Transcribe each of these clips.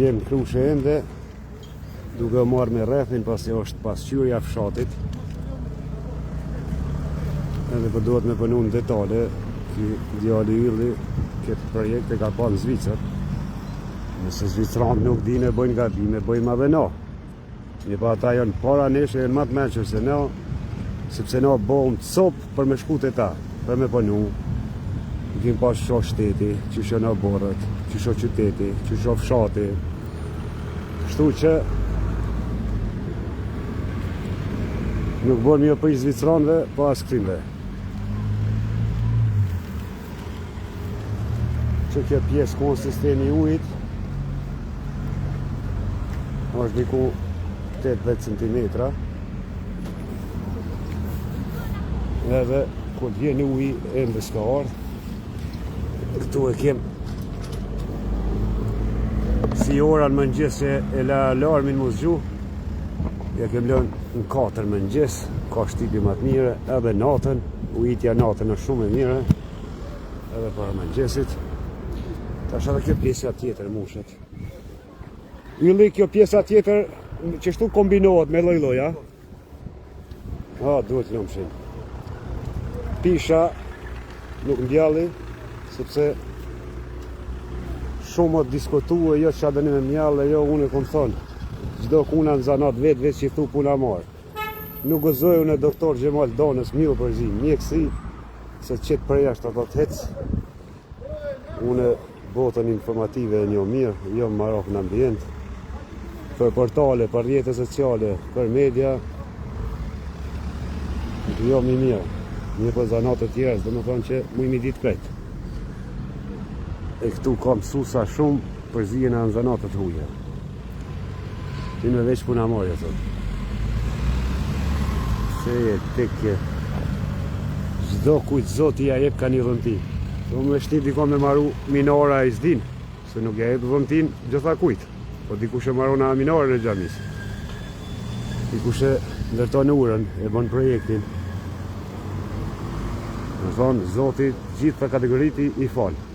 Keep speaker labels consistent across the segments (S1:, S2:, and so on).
S1: Jem Krushe ende, duke marrë me rrethin pasi është pasqyrja e fshatit. Edhe po duhet me punu në detale, ky djali ylli këtë projekt e ka pa në Zvicër. Nëse Zvicranët nuk din e bëjnë gabime, bëjmë edhe na. Një pa ata janë para nesh e më të mençur se na, sepse na bëhëm copë për me shku te ta, për me punu. Kim pas qo shteti, që shë në borët, që shë qyteti, që shë fshati. Kështu që nuk bërë mjë për i Zvicranëve, pa as krimve. Që kjo pjesë konsistemi ujit është diku 8-10 cm. Edhe kur vjen uji ende s'ka ardhë. Këtu e kem si ora në mëngjes që e la alarmin mu zgju. Ja kem lënë në 4 mëngjes, ka shtypje më të mire, edhe natën, ujitja natën është shumë e mire, edhe para mëngjesit. Tash edhe kjo pjesa tjetër mushet. Ylli kjo pjesa tjetër që shtu kombinohet me lloj-lloj, a? Duhet lëmshin. Pisha nuk mbjalli, sepse shumë të diskutue, jo që adënim e mjallë, jo unë e kom thonë. Gjdo kuna në zanat vetë që i thu puna marë. Nuk gëzoj unë e doktor Gjemal Donës mjë përzim, mjekësi, se qëtë për jashtë ato të hecë. Unë botën informative e një mirë, jo më marok në ambient, për portale, për rrjete sociale, për media, jo më mirë. Një për zanat të tjerës, dhe më thonë që mu imi ditë krejtë. E këtu ka mësusa shumë për zijen e në zanatët huja. Ti në veç puna marja, thot. Se e tekje. Gjdo kujtë zoti ja jep ka një dhënti. Do më shti diko me maru minora e zdin, se nuk ja jep dhëntin gjitha kujtë. Po dikush e maru na minore në gjamis. Dikush e ndërton urën, e bon projektin. Në thonë, zoti gjithë të kategoriti i falë.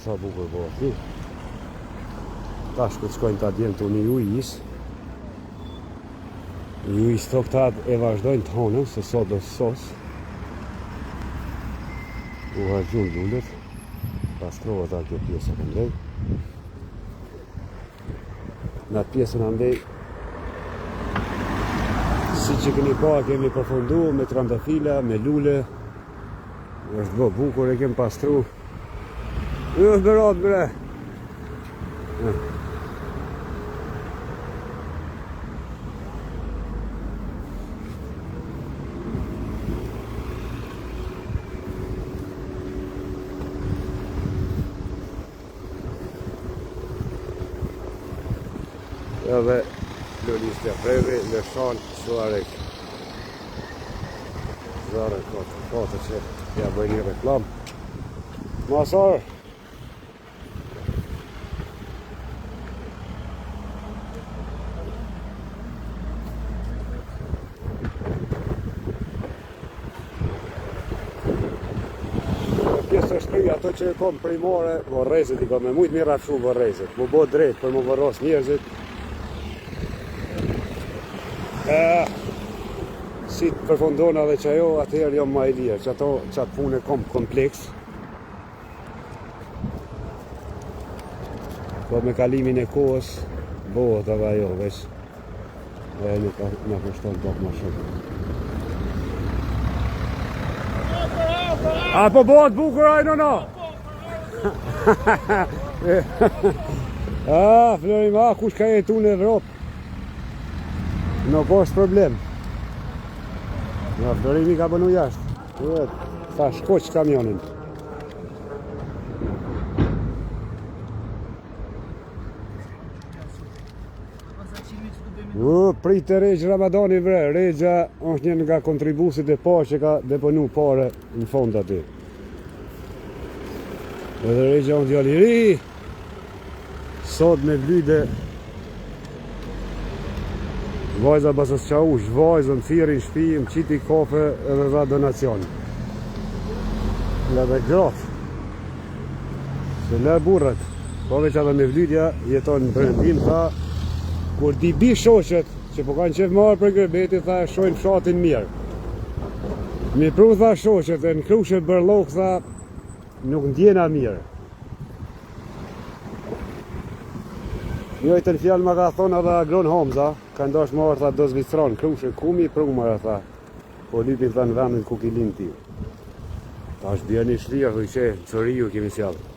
S1: Sa bukur po ati. Tash këtë shkojnë të adjenë të një ujis. Ujis të këtat e vazhdojnë të honën, se sot do sos. U hargjun lullet. Pastrohet a kjo pjesë e ndej. Në atë pjesën andej, si që këni pa kemi përfundu me trandafila, me lule. është bë bukur, e kem pastru. Berat bre. Edhe Loristja Previ, Lëshan, Suarek. Zare kote që ja bëj një reklam. Masar. Pjesë është këj ato që e kom primore, vorrezit i kom me mujtë mirë rafshu vorrezit. Mu bo drejt për mu vorros njerëzit. Si të përfundona dhe që ajo, atëherë jam ma i lirë, që ato qatë punë kom kompleks. Po me kalimin e kohës, bëhet edhe ajo, veç. E nuk në kushton pak ma shumë. A po bëhet bukur ajno no? Florim, kush ka jetu në Evropë? Nuk është problem. Ja, Florimi ka bënu jashtë. Tha shkoq kamionin. Pritë Regj Ramadani vre. Regja është një nga kontribusit e pa që ka deponu pare në fond aty. Edhe Regja unë djali ri. Sot me vlyde vajza basës qa ush, vajzën, thirin, shpi, më qiti kafe edhe dha donacion. Nga dhe gratë. Se le burët. Po veç edhe me vlytja jeton në Perëndim, tha, kur di bi shoqet që po kanë qef marrë për gërbeti, tha, shojnë fshatin mirë. Mi pru, tha, shoqet, e në krushet bërlok, tha, nuk ndjena mirë. Njojtë në fjallë më ka thonë edhe agron Hamza, ka ndash marrë, tha, do Zvicran, krushet, ku mi pru marrë, tha, po lypin, tha, në vendin ku ki linë ti. Ta është bjerë një shlirë, që qëriju kemi sjallë.